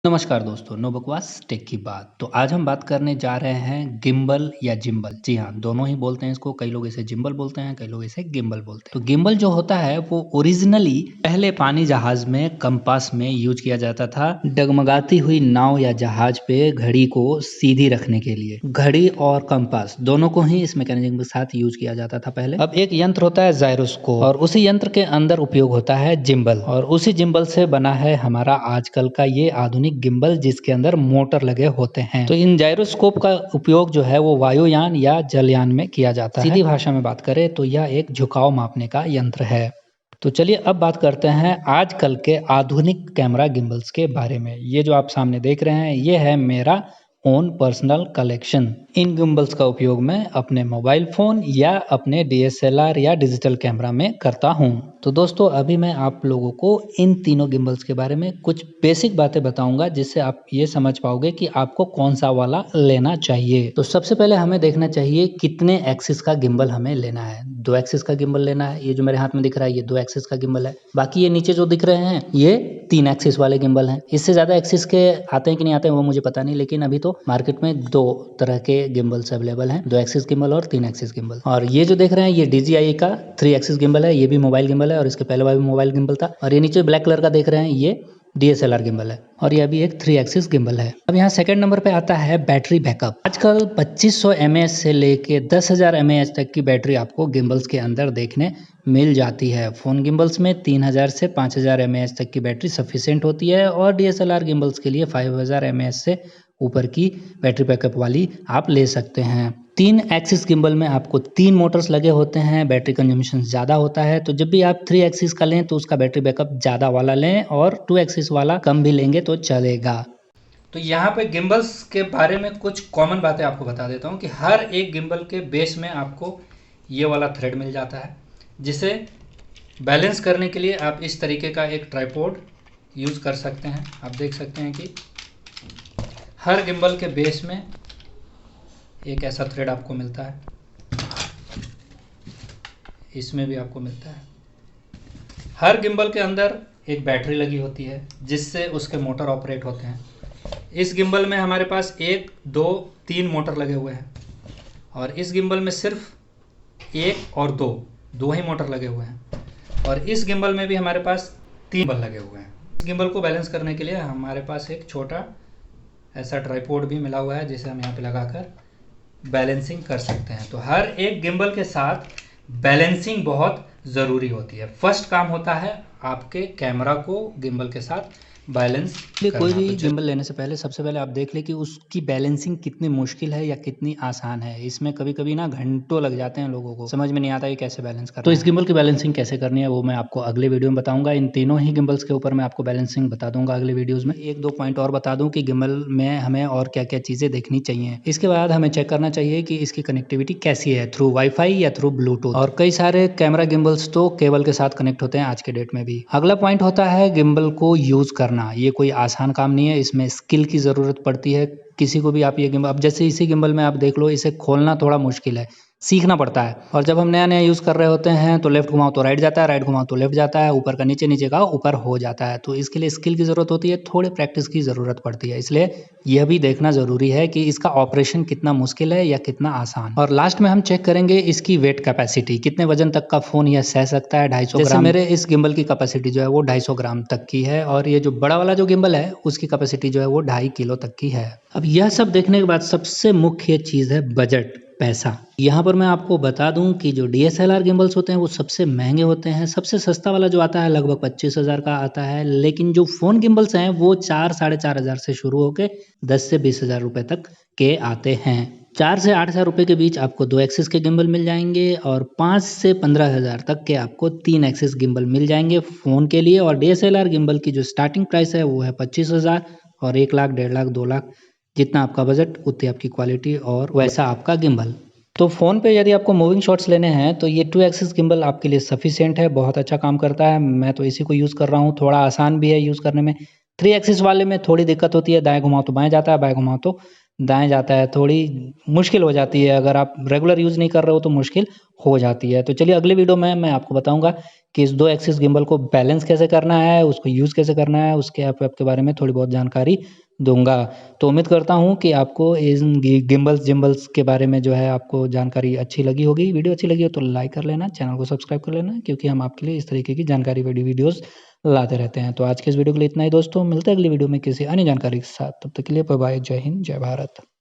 नमस्कार दोस्तों, नो बकवास टेक की बात। तो आज हम बात करने जा रहे हैं गिम्बल या जिम्बल। जी हाँ, दोनों ही बोलते हैं इसको। कई लोग इसे जिम्बल बोलते हैं, कई लोग इसे गिम्बल बोलते हैं। तो गिम्बल जो होता है वो ओरिजिनली पहले पानी जहाज में कंपास में यूज किया जाता था, डगमगाती हुई नाव या जहाज पे घड़ी को सीधी रखने के लिए। घड़ी और कंपास दोनों को ही इस मैकेनिज्म के साथ यूज किया जाता था पहले। अब एक यंत्र होता है जायरोस्कोप, और उसी यंत्र के अंदर उपयोग होता है जिम्बल, और उसी जिम्बल से बना है हमारा आजकल का ये आधुनिक गिम्बल, जिसके अंदर मोटर लगे होते हैं। तो इन जायरोस्कोप का उपयोग जो है वो वायुयान या जलयान में किया जाता है। सीधी भाषा में बात करें तो यह एक झुकाव मापने का यंत्र है। तो चलिए अब बात करते हैं आजकल के आधुनिक कैमरा गिम्बल्स के बारे में। ये जो आप सामने देख रहे हैं ये है मेरा ओन पर्सनल कलेक्शन। इन गिम्बल्स का उपयोग मैं अपने मोबाइल फोन या अपने DSLR या डिजिटल कैमरा में करता हूँ। तो दोस्तों अभी मैं आप लोगों को इन तीनों गिम्बल्स के बारे में कुछ बेसिक बातें बताऊंगा, जिससे आप ये समझ पाओगे कि आपको कौन सा वाला लेना चाहिए। तो सबसे पहले हमें देखना चाहिए कितने एक्सिस का गिम्बल हमें लेना है। 2 एक्सिस का गिम्बल लेना है। ये जो मेरे हाथ में दिख रहा है ये 2 एक्सिस का गिम्बल है। बाकी ये नीचे जो दिख रहे हैं ये 3 एक्सिस वाले गिम्बल हैं। इससे ज्यादा एक्सिस के आते हैं कि नहीं आते हैं वो मुझे पता नहीं, लेकिन अभी तो मार्केट में 2 तरह के गिम्बल्स अवेलेबल हैं, 2 एक्सिस गिम्बल और 3 एक्सिस गिम्बल। और ये जो देख रहे हैं ये DJI का 3 एक्सिस गिम्बल है। ये भी मोबाइल गिम्बल है और इसके पहले वाला भी मोबाइल गिम्बल था। और ये नीचे ब्लैक कलर का देख रहे हैं ये DSLR गिम्बल है, और ये अभी एक 3 एक्सिस गिम्बल है। अब यहाँ सेकंड नंबर पे आता है बैटरी बैकअप। आजकल 2500 mAh से लेके 10,000 mAh तक की बैटरी आपको गिम्बल्स के अंदर देखने मिल जाती है। फोन गिम्बल्स में 3000 से 5000 mAh तक की बैटरी सफिशिएंट होती है, और DSLR गिम्बल्स के लिए 5000 mAh से ऊपर की बैटरी बैकअप वाली आप ले सकते हैं। 3 एक्सिस गिम्बल में आपको 3 मोटर्स लगे होते हैं, बैटरी कंजम्पशन ज़्यादा होता है। तो जब भी आप 3 एक्सिस का लें तो उसका बैटरी बैकअप ज़्यादा वाला लें, और 2 एक्सिस वाला कम भी लेंगे तो चलेगा। तो यहाँ पे गिम्बल्स के बारे में कुछ कॉमन बातें आपको बता देता हूँ कि हर एक गिम्बल के बेस में आपको ये वाला थ्रेड मिल जाता है, जिसे बैलेंस करने के लिए आप इस तरीके का एक ट्राइपॉड यूज़ कर सकते हैं। आप देख सकते हैं कि हर गिम्बल के बेस में एक ऐसा थ्रेड आपको मिलता है, इसमें भी आपको मिलता है। हर गिम्बल के अंदर एक बैटरी लगी होती है जिससे उसके मोटर ऑपरेट होते हैं। इस गिम्बल में हमारे पास 1, 2, 3 मोटर लगे हुए हैं, और इस गिम्बल में सिर्फ 1 और 2 ही मोटर लगे हुए हैं। और इस गिम्बल में भी हमारे पास 3 बल लगे हुए हैं। इस गिम्बल को बैलेंस करने के लिए हमारे पास एक छोटा ऐसा ट्राइपॉड भी मिला हुआ है, जिसे हम यहाँ पे लगाकर बैलेंसिंग कर सकते हैं। तो हर एक गिम्बल के साथ बैलेंसिंग बहुत ज़रूरी होती है। फर्स्ट काम होता है आपके कैमरा को गिम्बल के साथ बैलेंस करना। कोई भी गिम्बल लेने से पहले सबसे पहले आप देख ले कि उसकी बैलेंसिंग कितनी मुश्किल है या कितनी आसान है। इसमें कभी कभी ना घंटों लग जाते हैं, लोगों को समझ में नहीं आता है कैसे बैलेंस करना। तो इस गिम्बल की बैलेंसिंग कैसे करनी है वो मैं आपको अगले वीडियो में बताऊंगा। इन तीनों ही गिम्बल्स के ऊपर मैं आपको बैलेंसिंग बता दूंगा अगले वीडियोज में। 1-2 पॉइंट और बता दूं कि गिम्बल में हमें और क्या क्या चीज़ें देखनी चाहिए। इसके बाद हमें चेक करना चाहिए कि इसकी कनेक्टिविटी कैसी है, थ्रू वाईफाई या थ्रू ब्लूटूथ। और कई सारे कैमरा गिम्बल्स तो केबल के साथ कनेक्ट होते हैं आज के डेट में भी। अगला पॉइंट होता है गिम्बल को यूज करना। ये कोई आसान काम नहीं है, इसमें स्किल की ज़रूरत पड़ती है। किसी को भी आप ये गिम्बल, अब जैसे इसी गिम्बल में आप देख लो, इसे खोलना थोड़ा मुश्किल है, सीखना पड़ता है। और जब हम नया नया यूज़ कर रहे होते हैं तो लेफ्ट घुमाओ तो राइट जाता है, राइट घुमाओ तो लेफ्ट जाता है, ऊपर का नीचे, नीचे का ऊपर हो जाता है। तो इसके लिए स्किल की ज़रूरत होती है, थोड़े प्रैक्टिस की ज़रूरत पड़ती है। इसलिए यह भी देखना ज़रूरी है कि इसका ऑपरेशन कितना मुश्किल है या कितना आसान। और लास्ट में हम चेक करेंगे इसकी वेट कैपेसिटी, कितने वजन तक का फ़ोन यह सह सकता है। 250 ग्राम। जैसे मेरे इस गिम्बल की कैपेसिटी जो है वो 250 ग्राम तक की है, और ये जो बड़ा वाला जो गिम्बल है उसकी कैपेसिटी जो है वो 2.5 किलो तक की है। अब यह सब देखने के बाद सबसे मुख्य चीज़ है बजट, पैसा। यहाँ पर मैं आपको बता दूं कि जो DSLR गिम्बल्स होते हैं वो सबसे महंगे होते हैं। सबसे सस्ता वाला जो आता है लगभग 25,000 का आता है, लेकिन जो फ़ोन गिम्बल्स हैं वो 4-4.5 से शुरू होकर 10 से 20,000 रुपये तक के आते हैं। 4 से 8,000 रुपये के बीच आपको 2 एक्सिस के गिम्बल मिल जाएंगे, और 5 से 15,000 तक के आपको 3 एक्सिस गिम्बल मिल जाएंगे फ़ोन के लिए। और DSLR गिम्बल की जो स्टार्टिंग प्राइस है वो है 25,000, और 1 लाख, 1.5 लाख, 2 लाख, जितना आपका बजट उतनी आपकी क्वालिटी और वैसा आपका गिम्बल। तो फ़ोन पे यदि आपको मूविंग शॉट्स लेने हैं तो ये 2 एक्सिस गिम्बल आपके लिए सफिशिएंट है, बहुत अच्छा काम करता है। मैं तो इसी को यूज़ कर रहा हूँ, थोड़ा आसान भी है यूज़ करने में। 3 एक्सिस वाले में थोड़ी दिक्कत होती है, दाएँ घुमाओ तो बाएँ जाता है, बाएँ घुमाओ तो दाएँ जाता है, थोड़ी मुश्किल हो जाती है, अगर आप रेगुलर यूज़ नहीं कर रहे हो तो मुश्किल हो जाती है। तो चलिए अगली वीडियो में मैं आपको बताऊँगा कि इस 2 एक्सिस गिम्बल को बैलेंस कैसे करना है, उसको यूज़ कैसे करना है, उसके ऐप-वैप के बारे में थोड़ी बहुत जानकारी दूँगा। तो उम्मीद करता हूँ कि आपको इन गिम्बल्स के बारे में जो है आपको जानकारी अच्छी लगी होगी। वीडियो अच्छी लगी हो तो लाइक कर लेना, चैनल को सब्सक्राइब कर लेना, क्योंकि हम आपके लिए इस तरीके की जानकारी वाली वीडियोज़ लाते रहते हैं। तो आज के इस वीडियो के लिए इतना ही दोस्तों, मिलते हैं अगली वीडियो में किसी अन्य जानकारी के साथ। तब तक के लिए बाय बाय, जय हिंद, जय भारत।